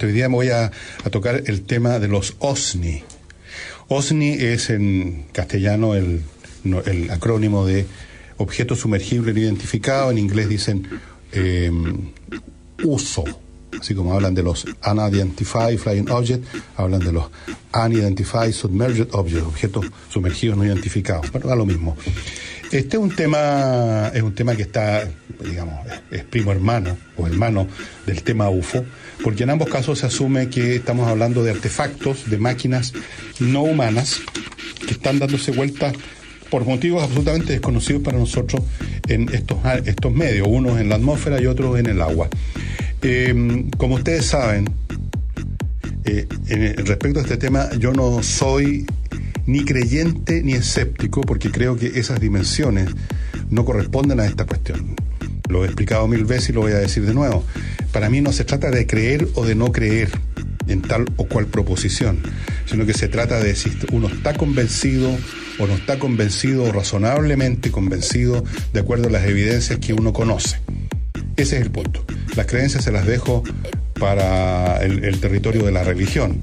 Hoy día me voy a tocar el tema de los OSNI. OSNI es en castellano el acrónimo de Objeto Sumergible No Identificado. En inglés dicen USO. Así como hablan de los Unidentified Flying Objects, hablan de los Unidentified Submerged Objects, objetos sumergidos no identificados. Bueno, da lo mismo. Este es un tema que está, digamos, es primo hermano o hermano del tema UFO, porque en ambos casos se asume que estamos hablando de artefactos, de máquinas no humanas que están dándose vueltas por motivos absolutamente desconocidos para nosotros en estos medios, unos en la atmósfera y otros en el agua. Como ustedes saben, respecto a este tema, yo no soy ni creyente ni escéptico, porque creo que esas dimensiones no corresponden a esta cuestión. Lo he explicado 1000 veces y lo voy a decir de nuevo. Para mí no se trata de creer o de no creer en tal o cual proposición, sino que se trata de si uno está convencido o no está convencido, o razonablemente convencido, de acuerdo a las evidencias que uno conoce. Ese es el punto. Las creencias se las dejo para el territorio de la religión,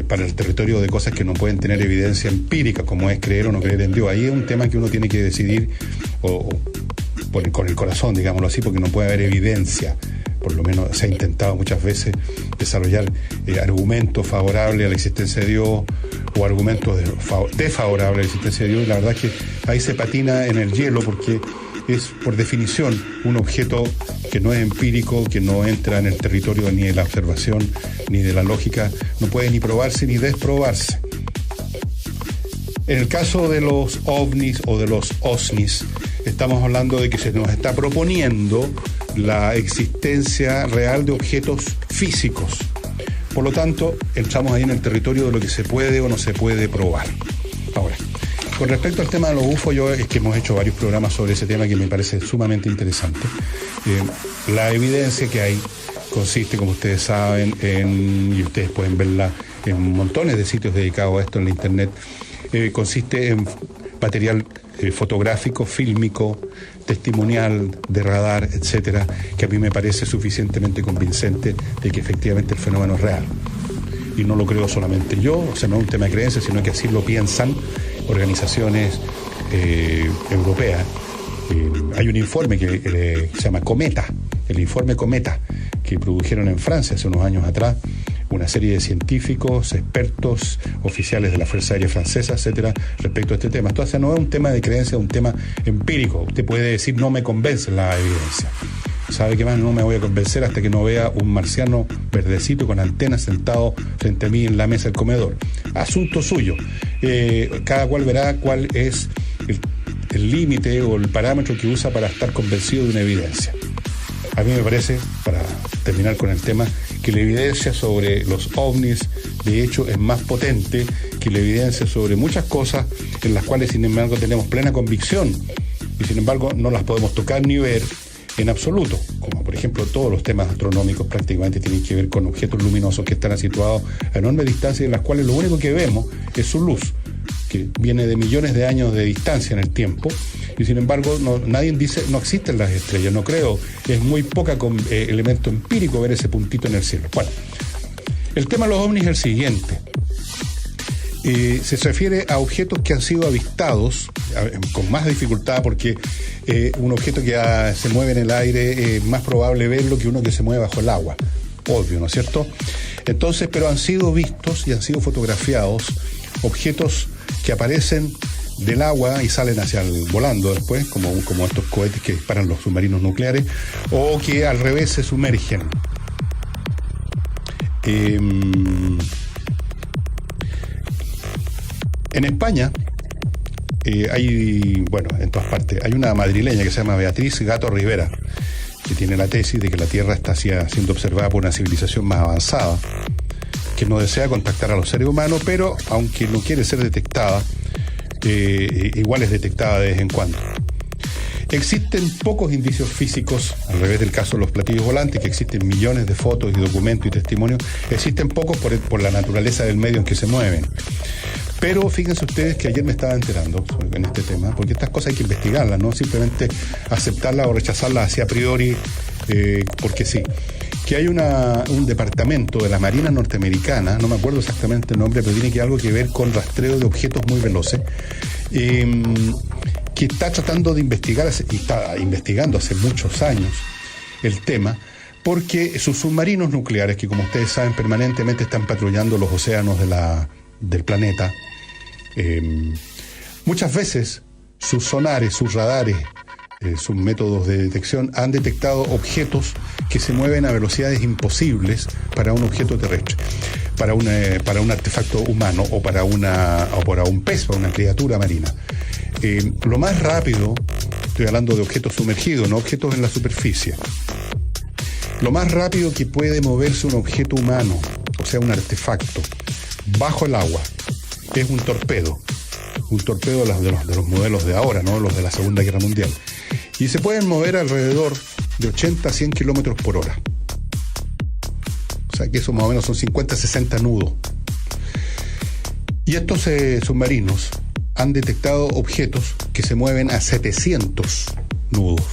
para el territorio de cosas que no pueden tener evidencia empírica, como es creer o no creer en Dios. Ahí es un tema que uno tiene que decidir con el corazón, digámoslo así, porque no puede haber evidencia. Por lo menos se ha intentado muchas veces desarrollar argumentos favorables a la existencia de Dios o argumentos desfavorables a la existencia de Dios, y la verdad es que ahí se patina en el hielo, porque es por definición un objeto que no es empírico, que no entra en el territorio ni de la observación ni de la lógica, no puede ni probarse ni desprobarse. En el caso de los ovnis o de los OSNIs, estamos hablando de que se nos está proponiendo la existencia real de objetos físicos. Por lo tanto, entramos ahí en el territorio de lo que se puede o no se puede probar. Ahora, con respecto al tema de los UFO, es que hemos hecho varios programas sobre ese tema que me parece sumamente interesante. La evidencia que hay consiste, como ustedes saben, y ustedes pueden verla en montones de sitios dedicados a esto en la internet, consiste en material fotográfico, fílmico, testimonial, de radar, etcétera, que a mí me parece suficientemente convincente de que efectivamente el fenómeno es real. Y no lo creo solamente yo, o sea, no es un tema de creencia, sino que así lo piensan organizaciones europeas. Hay un informe que se llama Cometa, el informe Cometa, que produjeron en Francia hace unos años atrás una serie de científicos, expertos, oficiales de la Fuerza Aérea Francesa, etcétera, respecto a este tema. Entonces no es un tema de creencia, es un tema empírico. Usted puede decir, no me convence la evidencia. ¿Sabe qué más? No me voy a convencer hasta que no vea un marciano verdecito con antenas sentado frente a mí en la mesa del comedor. Asunto suyo. Cada cual verá cuál es el límite o el parámetro que usa para estar convencido de una evidencia. A mí me parece, para terminar con el tema, que la evidencia sobre los ovnis, de hecho, es más potente que la evidencia sobre muchas cosas en las cuales, sin embargo, tenemos plena convicción y, sin embargo, no las podemos tocar ni ver en absoluto, como por ejemplo todos los temas astronómicos prácticamente tienen que ver con objetos luminosos que están situados a enorme distancia y en las cuales lo único que vemos es su luz, que viene de millones de años de distancia en el tiempo, y sin embargo nadie dice no existen las estrellas, no creo, es muy poca elemento empírico ver ese puntito en el cielo. Bueno, el tema de los ovnis es el siguiente. Se refiere a objetos que han sido avistados con más dificultad, porque un objeto que se mueve en el aire es más probable verlo que uno que se mueve bajo el agua, obvio, ¿no es cierto? Entonces, pero han sido vistos y han sido fotografiados objetos que aparecen del agua y salen volando después, como estos cohetes que disparan los submarinos nucleares, o que al revés se sumergen. En España en todas partes, hay una madrileña que se llama Beatriz Gato Rivera, que tiene la tesis de que la Tierra está siendo observada por una civilización más avanzada, que no desea contactar a los seres humanos, pero aunque no quiere ser detectada, igual es detectada de vez en cuando. Existen pocos indicios físicos, al revés del caso de los platillos volantes, que existen millones de fotos y documentos y testimonios, existen pocos por la naturaleza del medio en que se mueven. Pero fíjense ustedes que ayer me estaba enterando en este tema, porque estas cosas hay que investigarlas, no simplemente aceptarlas o rechazarlas así a priori, porque sí, que hay un departamento de la Marina norteamericana, no me acuerdo exactamente el nombre, pero tiene algo que ver con rastreo de objetos muy veloces, que está tratando de investigar, y está investigando hace muchos años el tema, porque sus submarinos nucleares, que como ustedes saben permanentemente están patrullando los océanos del planeta, muchas veces sus sonares, sus radares, sus métodos de detección han detectado objetos que se mueven a velocidades imposibles para un objeto terrestre, para un artefacto humano o para un pez, para una criatura marina. Lo más rápido, estoy hablando de objetos sumergidos, no objetos en la superficie. Lo más rápido que puede moverse un objeto humano, o sea, un artefacto, bajo el agua, es un torpedo. Un torpedo de los modelos de ahora, no los de la Segunda Guerra Mundial. Y se pueden mover alrededor de 80 a 100 kilómetros por hora. O sea que eso más o menos son 50 a 60 nudos. Y estos submarinos han detectado objetos que se mueven a 700 nudos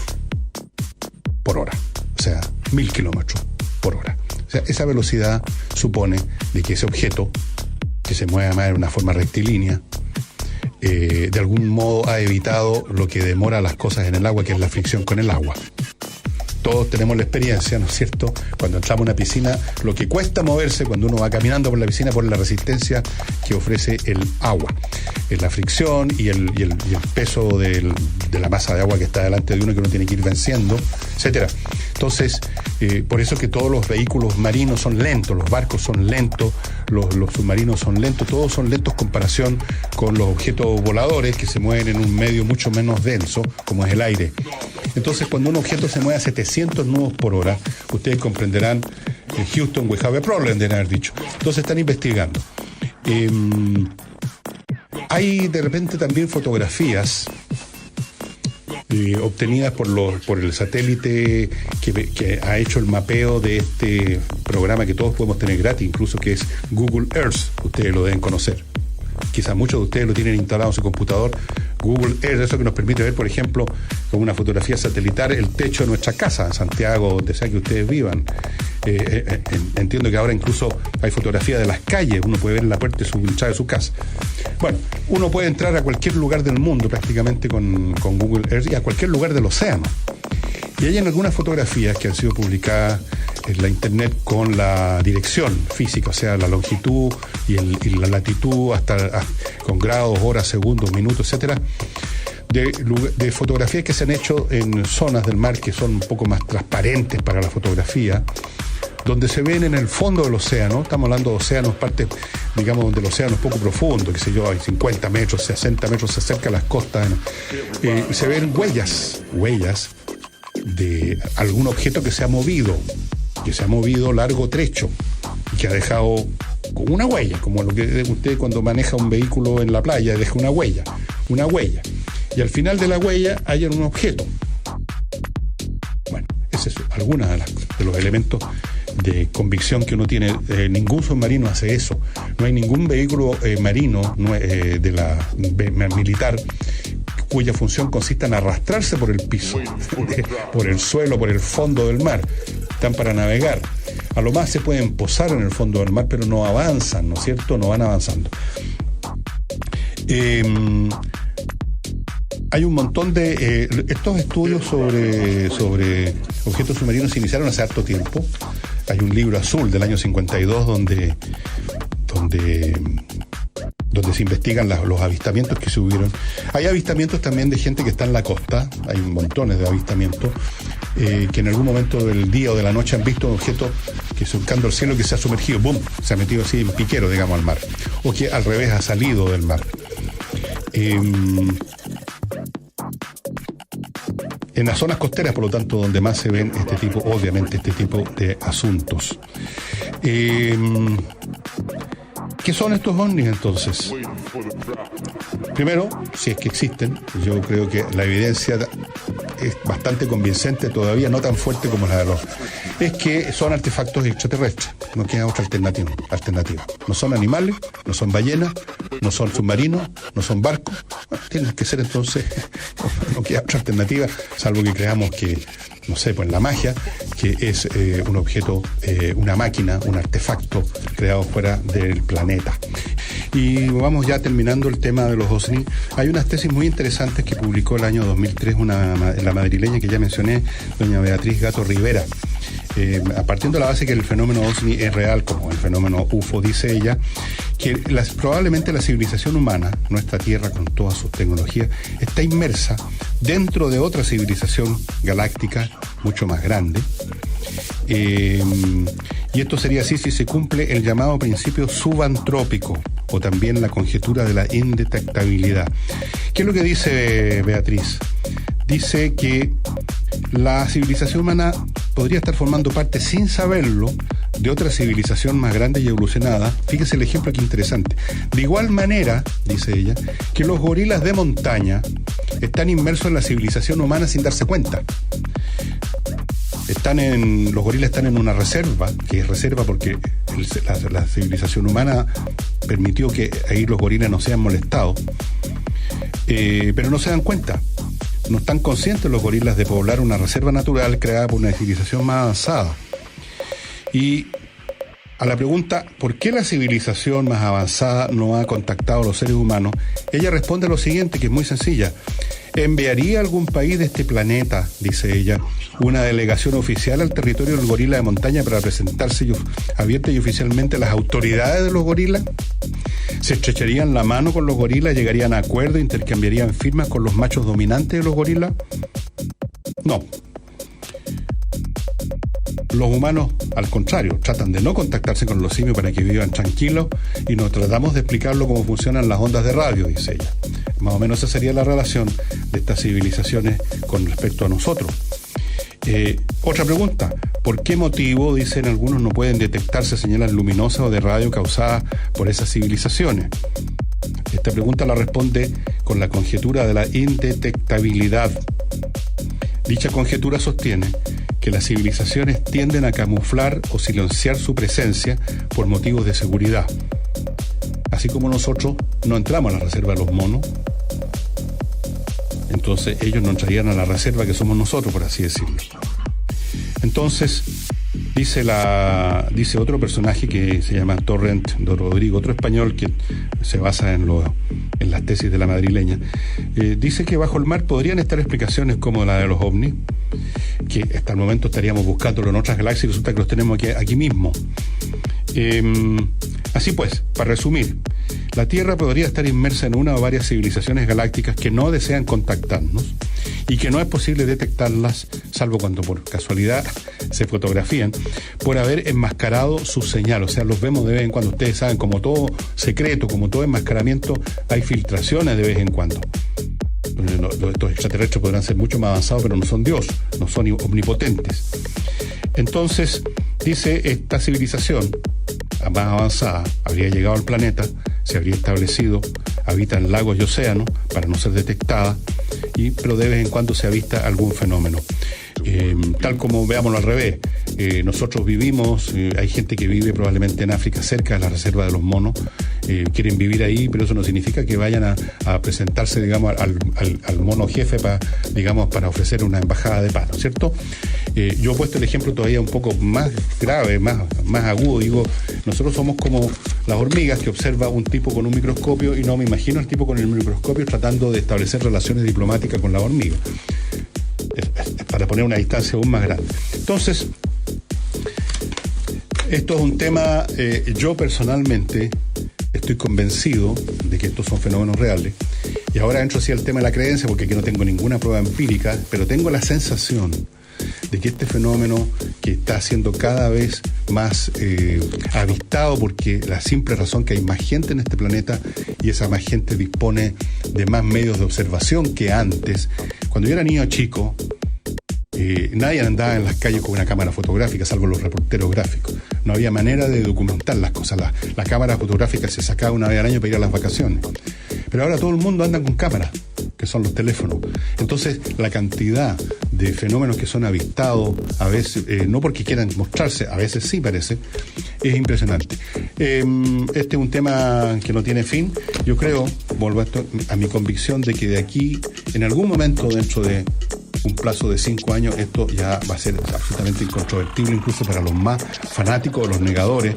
por hora. O sea, 1000 kilómetros por hora. O sea, esa velocidad supone de que ese objeto, que se mueve además de una forma rectilínea, de algún modo ha evitado lo que demora las cosas en el agua, que es la fricción con el agua. Todos tenemos la experiencia, ¿no es cierto? Cuando entramos a una piscina, lo que cuesta moverse cuando uno va caminando por la piscina por la resistencia que ofrece el agua. Es la fricción y el peso de la masa de agua que está delante de uno, que uno tiene que ir venciendo, etcétera. Entonces, por eso que todos los vehículos marinos son lentos, los barcos son lentos, los submarinos son lentos, todos son lentos en comparación con los objetos voladores que se mueven en un medio mucho menos denso, como es el aire. Entonces, cuando un objeto se mueve a 700 nudos por hora, ustedes comprenderán, Houston, we have a problem, deben haber dicho. Entonces están investigando. Hay de repente también fotografías obtenidas por el satélite que ha hecho el mapeo de este programa que todos podemos tener gratis, incluso, que es Google Earth. Ustedes lo deben conocer. Quizás muchos de ustedes lo tienen instalado en su computador. Google Earth, eso que nos permite ver, por ejemplo, con una fotografía satelital, el techo de nuestra casa, en Santiago, donde sea que ustedes vivan. Entiendo que ahora incluso hay fotografías de las calles, uno puede ver en la puerta de su casa. Bueno, uno puede entrar a cualquier lugar del mundo prácticamente con Google Earth, y a cualquier lugar del océano. Y hay algunas fotografías que han sido publicadas en la internet con la dirección física, o sea, la longitud y la latitud, con grados, horas, segundos, minutos, etcétera, de fotografías que se han hecho en zonas del mar que son un poco más transparentes para la fotografía, donde se ven en el fondo del océano. Estamos hablando de océanos, partes, digamos, donde el océano es poco profundo, qué sé yo, hay 50 metros, 60 metros, se acerca a las costas, se ven huellas de algún objeto que se ha movido largo trecho y que ha dejado una huella, como lo que usted cuando maneja un vehículo en la playa, deja una huella, y al final de la huella hay un objeto. Bueno, ese es algunos de los elementos de convicción que uno tiene. Ningún submarino hace eso, no hay ningún vehículo marino de la militar cuya función consista en arrastrarse por el piso, por el suelo, por el fondo del mar. Están para navegar. A lo más se pueden posar en el fondo del mar, pero no avanzan, ¿no es cierto? No van avanzando. Hay un montón de... estos estudios sobre objetos submarinos se iniciaron hace harto tiempo. Hay un libro azul del año 52 donde se investigan los avistamientos que se hubieron. Hay avistamientos también de gente que está en la costa, hay montones de avistamientos, que en algún momento del día o de la noche han visto un objeto que surcando el cielo, que se ha sumergido, ¡bum!, se ha metido así en piquero, digamos, al mar, o que al revés ha salido del mar. En las zonas costeras, por lo tanto, donde más se ven este tipo de asuntos. ¿Qué son estos ovnis entonces? Primero, si es que existen, yo creo que la evidencia es bastante convincente, todavía no tan fuerte como la de los es que son artefactos extraterrestres. No queda otra alternativa. No son animales, no son ballenas, no son submarinos, no son barcos. Bueno, tienen que ser entonces, no queda otra alternativa, salvo que creamos que, no sé, pues la magia, que es un objeto, una máquina, un artefacto creado fuera del planeta. Y vamos ya terminando el tema de los OVNI. Hay unas tesis muy interesantes que publicó el año 2003 la madrileña que ya mencioné, doña Beatriz Gato Rivera. Partiendo de la base que el fenómeno OVNI es real, como el fenómeno UFO, dice ella, que probablemente la civilización humana, nuestra Tierra con todas sus tecnologías, está inmersa dentro de otra civilización galáctica mucho más grande. Y esto sería así si se cumple el llamado principio subantrópico, o también la conjetura de la indetectabilidad. ¿Qué es lo que dice Beatriz? Dice que la civilización humana podría estar formando parte, sin saberlo, de otra civilización más grande y evolucionada. Fíjese el ejemplo que interesante. De igual manera, dice ella, que los gorilas de montaña están inmersos en la civilización humana sin darse cuenta. Los gorilas están en una reserva, que es reserva porque la civilización humana permitió que ahí los gorilas no sean molestados, pero no se dan cuenta. No están conscientes los gorilas de poblar una reserva natural creada por una civilización más avanzada. Y a la pregunta, ¿por qué la civilización más avanzada no ha contactado a los seres humanos? Ella responde lo siguiente, que es muy sencilla. ¿Enviaría algún país de este planeta, dice ella, una delegación oficial al territorio del gorila de montaña para presentarse abierta y oficialmente a las autoridades de los gorilas? ¿Se estrecharían la mano con los gorilas, llegarían a acuerdos, intercambiarían firmas con los machos dominantes de los gorilas? No. Los humanos, al contrario, tratan de no contactarse con los simios para que vivan tranquilos y nos tratamos de explicarlo cómo funcionan las ondas de radio, dice ella. Más o menos esa sería la relación de estas civilizaciones con respecto a nosotros. Otra pregunta, ¿por qué motivo, dicen algunos, no pueden detectarse señales luminosas o de radio causadas por esas civilizaciones? Esta pregunta la responde con la conjetura de la indetectabilidad. Dicha conjetura sostiene que las civilizaciones tienden a camuflar o silenciar su presencia por motivos de seguridad. Así como nosotros no entramos a la reserva de los monos, entonces ellos no entrarían a la reserva que somos nosotros, por así decirlo. Entonces, dice otro personaje que se llama Torrent de Rodrigo, otro español que se basa en las tesis de la madrileña, dice que bajo el mar podrían estar explicaciones como la de los ovnis, que hasta el momento estaríamos buscándolo en otras galaxias y resulta que los tenemos aquí mismo. Así pues, para resumir, la Tierra podría estar inmersa en una o varias civilizaciones galácticas que no desean contactarnos y que no es posible detectarlas, salvo cuando por casualidad se fotografían, por haber enmascarado su señal. O sea, los vemos de vez en cuando. Ustedes saben, como todo secreto, como todo enmascaramiento, hay filtraciones de vez en cuando. Estos extraterrestres podrán ser mucho más avanzados, pero no son Dios, no son omnipotentes. Entonces, dice, esta civilización más avanzada habría llegado al planeta, se habría establecido, habita en lagos y océanos para no ser detectada, pero de vez en cuando se avista algún fenómeno. Tal como veámoslo al revés, nosotros vivimos, hay gente que vive probablemente en África cerca de la reserva de los monos, quieren vivir ahí, pero eso no significa que vayan a presentarse, digamos, al mono jefe para ofrecer una embajada de paz, ¿no es cierto? Yo he puesto el ejemplo todavía un poco más grave, más agudo. Digo, nosotros somos como las hormigas que observa un tipo con un microscopio y no me imagino al tipo con el microscopio tratando de establecer relaciones diplomáticas con la hormiga. Es para poner una distancia aún más grande. Entonces, esto es un tema, yo personalmente estoy convencido de que estos son fenómenos reales. Y ahora entro hacia el tema de la creencia, porque aquí no tengo ninguna prueba empírica, pero tengo la sensación de que este fenómeno, que está siendo cada vez más avistado, porque la simple razón que hay más gente en este planeta y esa más gente dispone de más medios de observación que antes. Cuando yo era niño chico, nadie andaba en las calles con una cámara fotográfica, salvo los reporteros gráficos. No había manera de documentar las cosas. La cámara fotográfica se sacaba una vez al año para ir a las vacaciones. Pero ahora todo el mundo anda con cámaras, que son los teléfonos. Entonces, la cantidad de fenómenos que son avistados, a veces, no porque quieran mostrarse, a veces sí parece, es impresionante. Este es un tema que no tiene fin. Yo creo, vuelvo a mi convicción de que de aquí, en algún momento dentro de un plazo de 5 años, esto ya va a ser absolutamente incontrovertible, incluso para los más fanáticos o los negadores